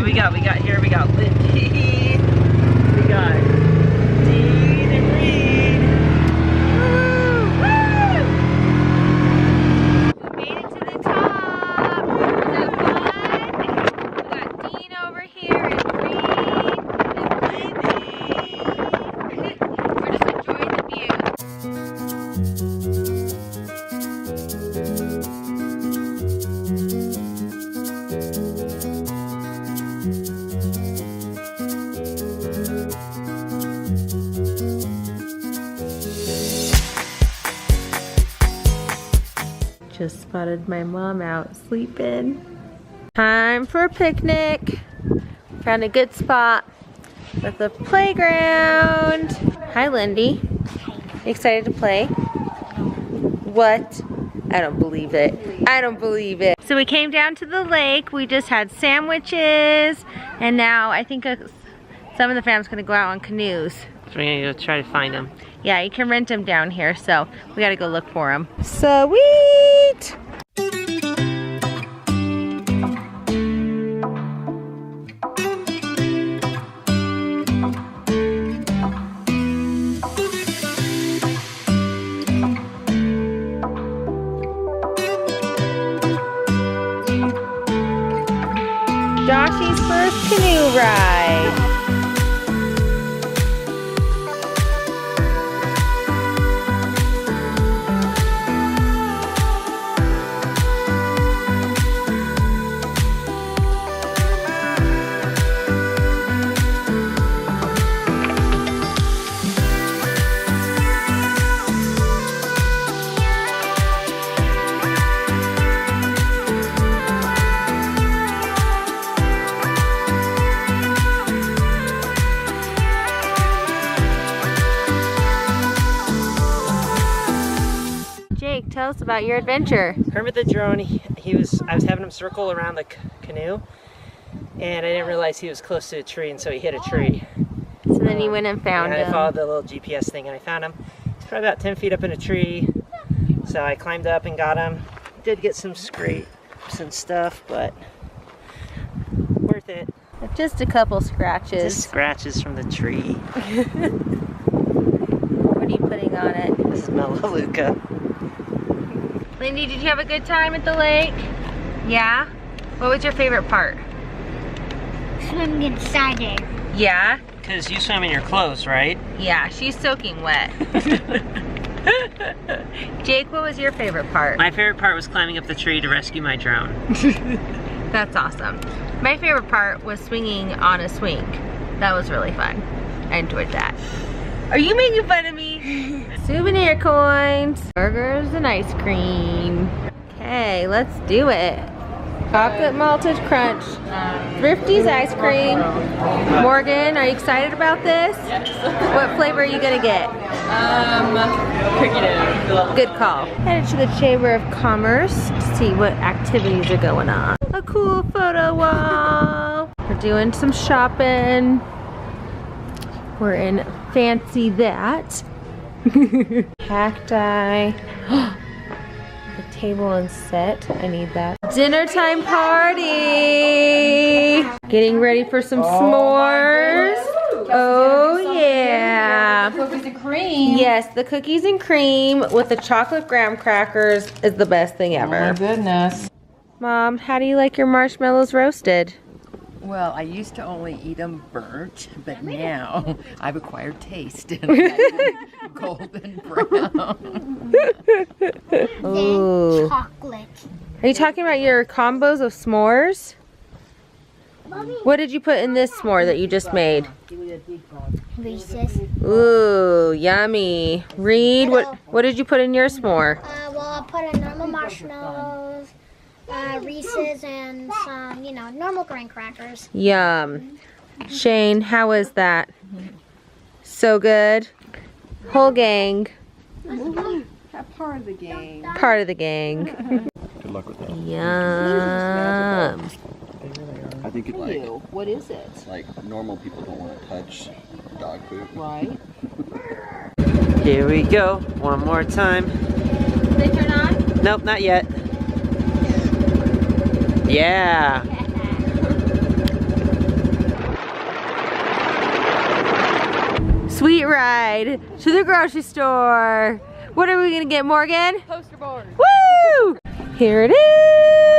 we got here, we got Lindy. We got Dean and Reed. Woo! We made it to the top. Is that fun? We got Dean over here and Reed and Lindy. We're just enjoying the view. Just spotted my mom out sleeping. Time for a picnic. Found a good spot with a playground. Hi, Lindy. Excited to play? What? I don't believe it. I don't believe it. So we came down to the lake. We just had sandwiches, and now I think some of the family's gonna go out on canoes. So we're gonna go try to find them. Yeah, you can rent them down here, so we gotta go look for them. Sweet! Joshy's first canoe ride. Jake, tell us about your adventure. Kermit the drone, I was having him circle around the canoe, and I didn't realize he was close to a tree, and so he hit a tree. So then you went and found him. I followed the little GPS thing, and I found him. He's probably about 10 feet up in a tree, so I climbed up and got him. Did get some scrapes and stuff, but worth it. Just a couple scratches. Just scratches from the tree. What are you putting on it? This is Melaleuca. Lindy, did you have a good time at the lake? Yeah? What was your favorite part? Swimming inside it. Yeah? Because you swim in your clothes, right? Yeah, she's soaking wet. Jake, what was your favorite part? My favorite part was climbing up the tree to rescue my drone. That's awesome. My favorite part was swinging on a swing. That was really fun. I enjoyed that. Are you making fun of me? Souvenir coins, burgers and ice cream. Okay, let's do it. Chocolate malted crunch, Thrifty's ice cream. Morgan, are you excited about this? Yes. What flavor are you gonna get? Cricket. Good call. Headed to the Chamber of Commerce to see what activities are going on. A cool photo wall. We're doing some shopping. We're in Fancy That. Cacti. The table and set. I need that. Dinner time party. Getting ready for some s'mores. Oh yeah. Cookies and cream. Yes, the cookies and cream with the chocolate graham crackers is the best thing ever. Oh my goodness. Mom, how do you like your marshmallows roasted? Well, I used to only eat them burnt, but now I've acquired taste and I like them golden brown. Ooh. Then chocolate. Are you talking about your combos of s'mores? What did you put in this s'more that you just made? Reese's. Ooh, yummy. Reed, what did you put in your s'more? Well, I put in normal marshmallows, Reese's, and some, normal graham crackers. Yum. Shane, how was that? So good? Whole gang. Part of the game. Part of the gang. Good luck with that. Yum. I think it's What is it? like normal people don't want to touch dog poop. Right? Here we go, one more time. Did they turn on? Nope, not yet. Yeah. Sweet ride to the grocery store. What are we gonna get, Morgan? Poster board. Woo! Here it is.